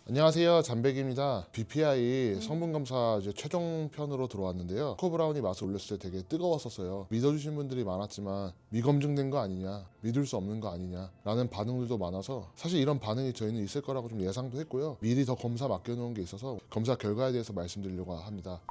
안녕하세요, 잠백입니다. BPI 성분검사 이제 최종 편으로 들어왔는데요. 초코브라우니 맛을 올렸을 때 되게 뜨거웠었어요. 믿어주신 분들이 많았지만 미검증된 거 아니냐, 믿을 수 없는 거 아니냐 라는 반응들도 많아서 사실 이런 반응이 저희는 있을 거라고 좀 예상도 했고요. 미리 더 검사 맡겨놓은 게 있어서 검사 결과에 대해서 말씀드리려고 합니다.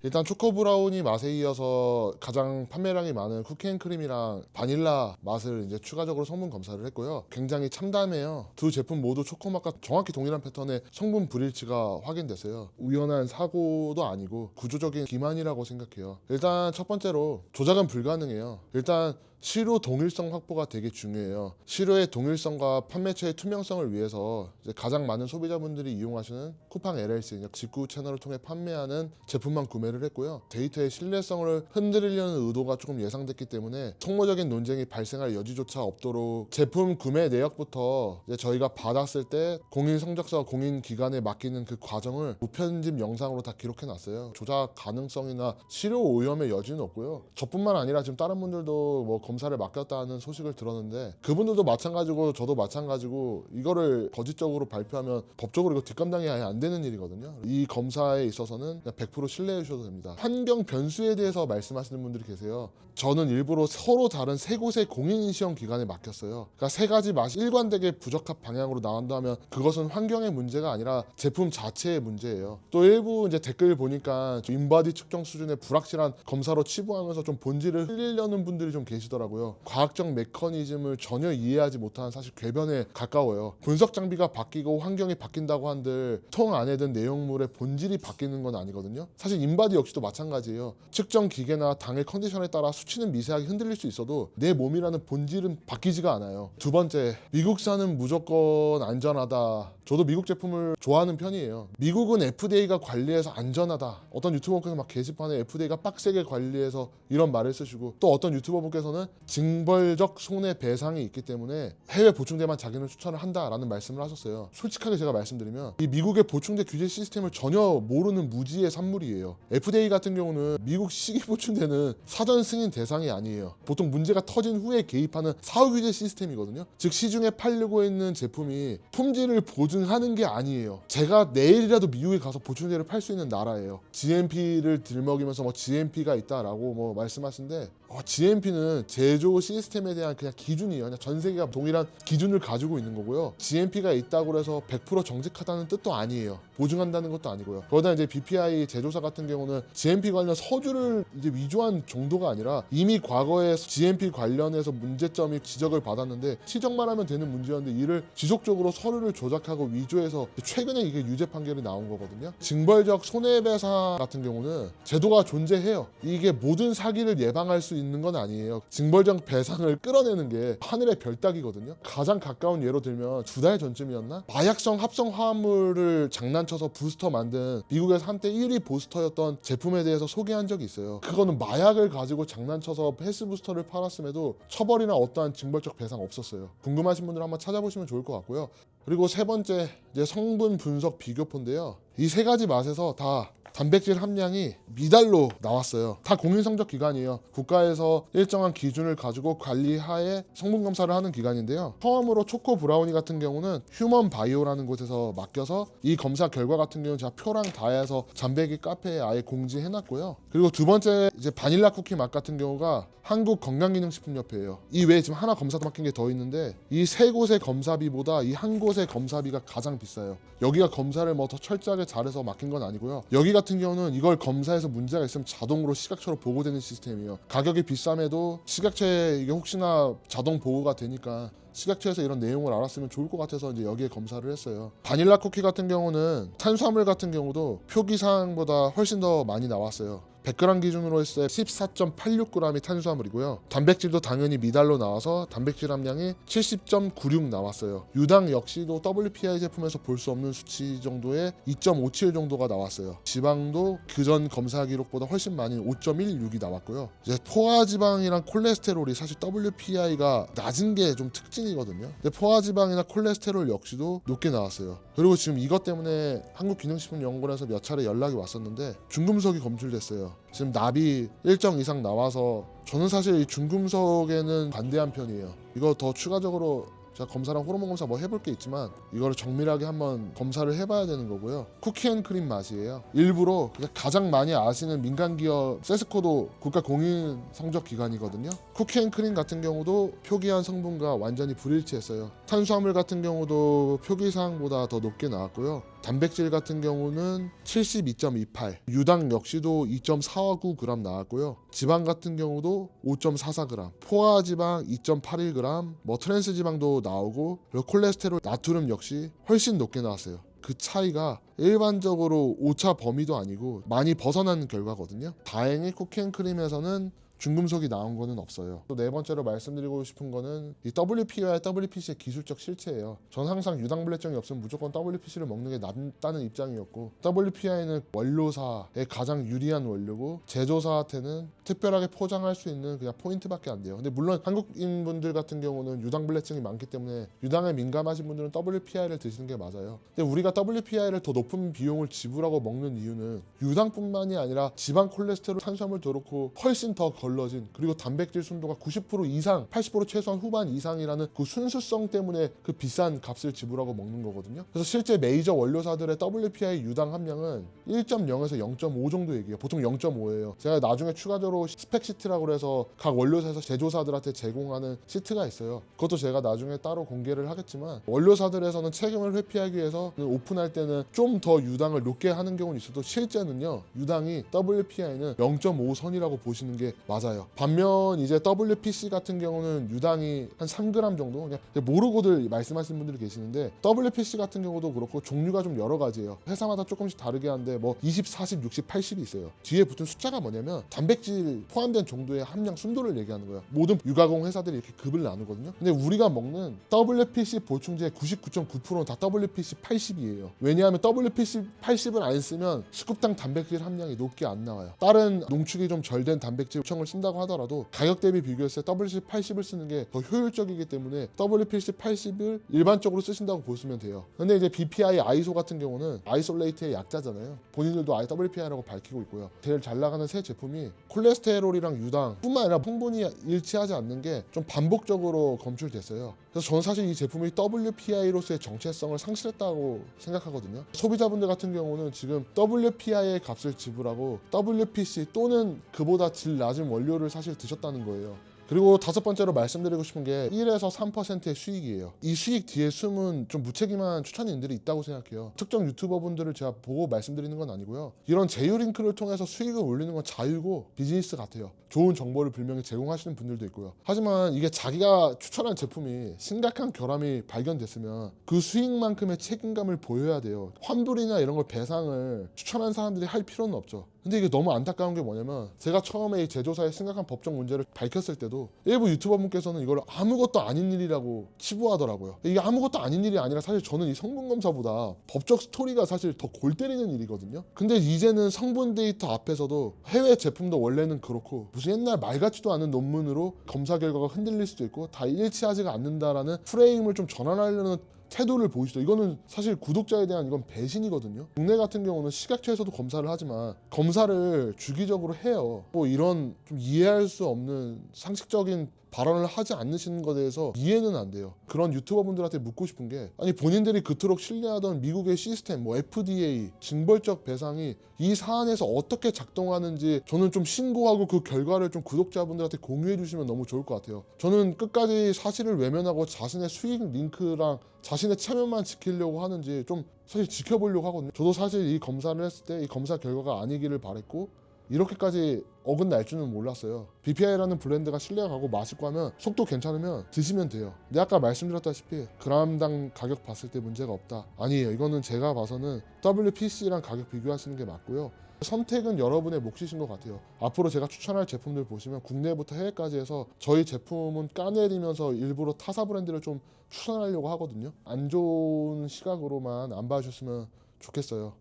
일단 초코브라우니 맛에 이어서 가장 판매량이 많은 쿠키앤크림이랑 바닐라 맛을 이제 추가적으로 성분 검사를 했고요. 굉장히 참담해요. 두 제품 모두 초코맛과 정확히 동일한 패턴의 성분 불일치가 확인됐어요. 우연한 사고도 아니고 구조적인 기만이라고 생각해요. 일단 첫 번째로 조작은 불가능해요. 일단 시료 동일성 확보가 되게 중요해요. 시료의 동일성과 판매처의 투명성을 위해서 이제 가장 많은 소비자분들이 이용하시는 쿠팡 LLC 직구 채널을 통해 판매하는 제품만 구매를 했고요. 데이터의 신뢰성을 흔들리려는 의도가 조금 예상됐기 때문에 성모적인 논쟁이 발생할 여지조차 없도록 제품 구매 내역부터 이제 저희가 받았을 때 공인 성적서 공인 기관에 맡기는 그 과정을 무편집 영상으로 다 기록해 놨어요. 조작 가능성이나 시료 오염의 여지는 없고요. 저뿐만 아니라 지금 다른 분들도 뭐 검사를 맡겼다는 소식을 들었는데 그분들도 마찬가지고 저도 마찬가지고 이거를 거짓적으로 발표하면 법적으로 이거 뒷감당이 아예 안 되는 일이거든요. 이 검사에 있어서는 그냥 100% 신뢰해 주셔도 됩니다. 환경 변수에 대해서 말씀하시는 분들이 계세요. 저는 일부러 서로 다른 세 곳의 공인시험 기관에 맡겼어요. 그러니까 세 가지 맛이 일관되게 부적합 방향으로 나온다면 그것은 환경의 문제가 아니라 제품 자체의 문제예요. 또 일부 이제 댓글 보니까 인바디 측정 수준의 불확실한 검사로 치부하면서 좀 본질을 흘리려는 분들이 좀 계시더라고요. 과학적 메커니즘을 전혀 이해하지 못하는 사실 궤변에 가까워요. 분석 장비가 바뀌고 환경이 바뀐다고 한들 통 안에 든 내용물의 본질이 바뀌는 건 아니거든요. 사실 인바디 역시도 마찬가지예요. 측정 기계나 당의 컨디션에 따라 수치는 미세하게 흔들릴 수 있어도 내 몸이라는 본질은 바뀌지가 않아요. 두 번째, 미국산은 무조건 안전하다. 저도 미국 제품을 좋아하는 편이에요. 미국은 FDA가 관리해서 안전하다. 어떤 유튜버분께서 막 게시판에 FDA가 빡세게 관리해서 이런 말을 쓰시고 또 어떤 유튜버분께서는 징벌적 손해배상이 있기 때문에 해외 보충제만 자기는 추천을 한다라는 말씀을 하셨어요. 솔직하게 제가 말씀드리면 이 미국의 보충제 규제 시스템을 전혀 모르는 무지의 산물이에요. FDA 같은 경우는 미국 시기 보충제는 사전 승인 대상이 아니에요. 보통 문제가 터진 후에 개입하는 사후 규제 시스템이거든요. 즉 시중에 팔리고 있는 제품이 품질을 보증하는 게 아니에요. 제가 내일이라도 미국에 가서 보충제를 팔 수 있는 나라예요. GMP를 들먹이면서 뭐 GMP가 있다라고 뭐 말씀하신데 GMP는 제조 시스템에 대한 그냥 기준이에요. 그냥 전 세계가 동일한 기준을 가지고 있는 거고요. GMP가 있다고 해서 100% 정직하다는 뜻도 아니에요. 보증한다는 것도 아니고요. 그러다 이제 BPI 제조사 같은 경우는 GMP 관련 서류를 이제 위조한 정도가 아니라 이미 과거에 GMP 관련해서 문제점이 지적을 받았는데 지적만 하면 되는 문제였는데 이를 지속적으로 서류를 조작하고 위조해서 최근에 이게 유죄 판결이 나온 거거든요. 징벌적 손해배상 같은 경우는 제도가 존재해요. 이게 모든 사기를 예방할 수 있는 건 아니에요. 징벌적 배상을 끌어내는 게 하늘의 별따기거든요. 가장 가까운 예로 들면 2달 전쯤이었나? 마약성 합성 화합물을 장난쳐서 부스터 만든 미국에서 한때 1위 부스터였던 제품에 대해서 소개한 적이 있어요. 그거는 마약을 가지고 장난쳐서 헬스 부스터를 팔았음에도 처벌이나 어떠한 징벌적 배상 없었어요. 궁금하신 분들 한번 찾아보시면 좋을 것 같고요. 그리고 세 번째, 이제 성분 분석 비교표인데요. 이 세 가지 맛에서 다 단백질 함량이 미달로 나왔어요. 다 공인성적 기관이에요. 국가에서 일정한 기준을 가지고 관리하에 성분 검사를 하는 기관인데요. 처음으로 초코 브라우니 같은 경우는 휴먼 바이오라는 곳에서 맡겨서 이 검사 결과 같은 경우는 제가 표랑 다 해서 잠백이 카페에 아예 공지해놨고요. 그리고 두 번째 이제 바닐라 쿠키 맛 같은 경우가 한국건강기능식품협회예요. 이 외에 지금 하나 검사도 맡긴 게 더 있는데 이 세 곳의 검사비보다 이 한 곳의 검사비가 가장 비싸요. 여기가 검사를 뭐 더 철저하게 잘해서 맡긴 건 아니고요. 여기 같은 경우는 이걸 검사해서 문제가 있으면 자동으로 시각처로 보고되는 시스템이에요. 가격이 비쌈에도 시각처에 이게 혹시나 자동 보고가 되니까 시각처에서 이런 내용을 알았으면 좋을 것 같아서 이제 여기에 검사를 했어요. 바닐라 쿠키 같은 경우는 탄수화물 같은 경우도 표기사항보다 훨씬 더 많이 나왔어요. 100g 기준으로 했을 때 14.86g이 탄수화물이고요. 단백질도 당연히 미달로 나와서 단백질 함량이 70.96 나왔어요. 유당 역시도 WPI 제품에서 볼 수 없는 수치 정도의 2.57 정도가 나왔어요. 지방도 그전 검사 기록보다 훨씬 많이 5.16이 나왔고요. 이제 포화지방이랑 콜레스테롤이 사실 WPI가 낮은 게 좀 특징이거든요. 근데 포화지방이나 콜레스테롤 역시도 높게 나왔어요. 그리고 지금 이것 때문에 한국기능식품연구원에서 몇 차례 연락이 왔었는데 중금속이 검출됐어요. 지금 납이 일정 이상 나와서 저는 사실 이 중금속에는 반대한 편이에요. 이거 더 추가적으로 제가 검사랑 호르몬 검사 뭐 해볼 게 있지만 이거를 정밀하게 한번 검사를 해봐야 되는 거고요. 쿠키앤크림 맛이에요. 일부러 그냥 가장 많이 아시는 민간기업 세스코도 국가 공인 성적 기관이거든요. 쿠키앤크림 같은 경우도 표기한 성분과 완전히 불일치했어요. 탄수화물 같은 경우도 표기사항보다 더 높게 나왔고요. 단백질 같은 경우는 72.28, 유당 역시도 2.449g 나왔고요. 지방 같은 경우도 5.44g, 포화지방 2.81g, 뭐 트랜스지방도 나오고, 그리고 콜레스테롤, 나트륨 역시 훨씬 높게 나왔어요. 그 차이가 일반적으로 오차 범위도 아니고 많이 벗어난 결과거든요. 다행히 쿠키앤크림에서는 중금속이 나온 거는 없어요. 또 네 번째로 말씀드리고 싶은 거는 이 WP와 WPC의 기술적 실체예요. 전 항상 유당불내증이 없으면 무조건 WPC를 먹는 게 낫다는 입장이었고, WPI는 원료사에 가장 유리한 원료고 제조사한테는 특별하게 포장할 수 있는 그냥 포인트밖에 안 돼요. 근데 물론 한국인분들 같은 경우는 유당불내증이 많기 때문에 유당에 민감하신 분들은 WPI를 드시는 게 맞아요. 근데 우리가 WPI를 더 높은 비용을 지불하고 먹는 이유는 유당뿐만이 아니라 지방, 콜레스테롤, 탄수화물도 그렇고 훨씬 더 걸러진, 그리고 단백질 순도가 90% 이상, 80% 최소한 후반 이상이라는 그 순수성 때문에 그 비싼 값을 지불하고 먹는 거거든요. 그래서 실제 메이저 원료사들의 WPI 유당 함량은 1.0에서 0.5 정도 얘기해요. 보통 0.5예요. 제가 나중에 추가적으로 스펙 시트라고 해서 각 원료사에서 제조사들한테 제공하는 시트가 있어요. 그것도 제가 나중에 따로 공개를 하겠지만, 원료사들에서는 책임을 회피하기 위해서 오픈할 때는 좀 더 유당을 높게 하는 경우는 있어도 실제는요, 유당이 WPI는 0.5 선이라고 보시는 게 맞아요. 반면 이제 WPC 같은 경우는 유당이 한 3g 정도, 그냥 모르고들 말씀하시는 분들이 계시는데, WPC 같은 경우도 그렇고 종류가 좀 여러 가지예요. 회사마다 조금씩 다르게 하는데 뭐 20, 40, 60, 80이 있어요. 뒤에 붙은 숫자가 뭐냐면 단백질 포함된 정도의 함량 순도를 얘기하는 거예요. 모든 유가공 회사들이 이렇게 급을 나누거든요. 근데 우리가 먹는 WPC 보충제 99.9%는 다 WPC 80이에요. 왜냐하면 WPC 80을 안 쓰면 식국당 단백질 함량이 높게 안 나와요. 다른 농축이 좀 덜 된 단백질 을 쓴다고 하더라도 가격 대비 비교했을 때 WPC 80을 쓰는 게 더 효율적이기 때문에 WPC 80을 일반적으로 쓰신다고 보시면 돼요. 근데 이제 BPI, 아이소 같은 경우는 아이솔레이트의 약자잖아요. 본인들도 WPI라고 밝히고 있고요. 제일 잘 나가는 새 제품이 콜레스테롤이랑 유당 뿐만 아니라 성분이 일치하지 않는 게 좀 반복적으로 검출됐어요. 그래서 저는 사실 이 제품이 WPI로서의 정체성을 상실했다고 생각하거든요. 소비자분들 같은 경우는 지금 WPI의 값을 지불하고 WPC 또는 그보다 질 낮은 원료를 사실 드셨다는 거예요. 그리고 다섯 번째로 말씀드리고 싶은 게 1에서 3%의 수익이에요. 이 수익 뒤에 숨은 좀 무책임한 추천인들이 있다고 생각해요. 특정 유튜버분들을 제가 보고 말씀드리는 건 아니고요. 이런 제휴 링크를 통해서 수익을 올리는 건 자유고 비즈니스 같아요. 좋은 정보를 분명히 제공하시는 분들도 있고요. 하지만 이게 자기가 추천한 제품이 심각한 결함이 발견됐으면 그 수익만큼의 책임감을 보여야 돼요. 환불이나 이런 걸 배상을 추천한 사람들이 할 필요는 없죠. 근데 이게 너무 안타까운 게 뭐냐면, 제가 처음에 이 제조사의 심각한 법적 문제를 밝혔을 때도 일부 유튜버분께서는 이걸 아무것도 아닌 일이라고 치부하더라고요. 이게 아무것도 아닌 일이 아니라 사실 저는 이 성분검사보다 법적 스토리가 사실 더 골 때리는 일이거든요. 근데 이제는 성분 데이터 앞에서도 해외 제품도 원래는 그렇고 무슨 옛날 말 같지도 않은 논문으로 검사 결과가 흔들릴 수도 있고 다 일치하지가 않는다라는 프레임을 좀 전환하려는 태도를 보이시죠. 이거는 사실 구독자에 대한 이건 배신이거든요. 국내 같은 경우는 식약처에서도 검사를 하지만 검사를 주기적으로 해요. 뭐 이런 좀 이해할 수 없는 상식적인 발언을 하지 않으시는 것에 대해서 이해는 안 돼요. 그런 유튜버분들한테 묻고 싶은 게, 아니 본인들이 그토록 신뢰하던 미국의 시스템, 뭐 FDA, 징벌적 배상이 이 사안에서 어떻게 작동하는지 저는 좀 신고하고 그 결과를 좀 구독자분들한테 공유해 주시면 너무 좋을 것 같아요. 저는 끝까지 사실을 외면하고 자신의 수익 링크랑 자신의 체면만 지키려고 하는지 좀 사실 지켜보려고 하거든요. 저도 사실 이 검사를 했을 때 이 검사 결과가 아니기를 바랬고 이렇게까지 어긋날 줄은 몰랐어요. BPI라는 브랜드가 신뢰가 가고 맛있고 하면 속도 괜찮으면 드시면 돼요. 근데 아까 말씀드렸다시피 그람당 가격 봤을 때 문제가 없다. 아니에요. 이거는 제가 봐서는 WPC랑 가격 비교하시는 게 맞고요. 선택은 여러분의 몫이신 것 같아요. 앞으로 제가 추천할 제품들 보시면 국내부터 해외까지 해서 저희 제품은 까내리면서 일부러 타사 브랜드를 좀 추천하려고 하거든요. 안 좋은 시각으로만 안 봐주셨으면 좋겠어요.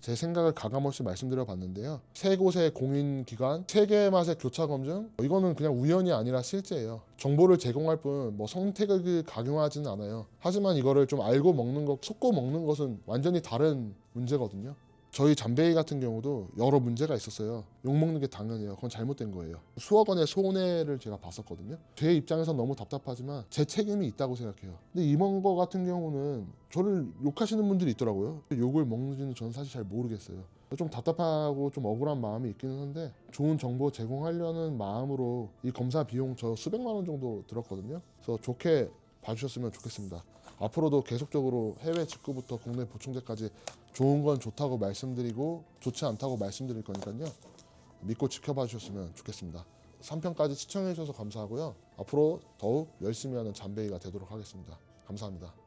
제 생각을 가감없이 말씀드려 봤는데요. 세 곳의 공인기관, 세 개의 맛의 교차검증, 이거는 그냥 우연이 아니라 실제예요. 정보를 제공할 뿐 뭐 선택을 강요하지는 않아요. 하지만 이거를 좀 알고 먹는 것, 속고 먹는 것은 완전히 다른 문제거든요. 저희 잠베이 같은 경우도 여러 문제가 있었어요. 욕먹는 게 당연해요. 그건 잘못된 거예요. 수억 원의 손해를 제가 봤었거든요. 제 입장에선 너무 답답하지만 제 책임이 있다고 생각해요. 근데 임원거 같은 경우는 저를 욕하시는 분들이 있더라고요. 욕을 먹는지는 저는 사실 잘 모르겠어요. 좀 답답하고 좀 억울한 마음이 있기는 한데 좋은 정보 제공하려는 마음으로 이 검사 비용 저 수백만 원 정도 들었거든요. 그래서 좋게 봐주셨으면 좋겠습니다. 앞으로도 계속적으로 해외 직구부터 국내 보충제까지 좋은 건 좋다고 말씀드리고 좋지 않다고 말씀드릴 거니까요. 믿고 지켜봐 주셨으면 좋겠습니다. 3편까지 시청해 주셔서 감사하고요. 앞으로 더욱 열심히 하는 잠베이가 되도록 하겠습니다. 감사합니다.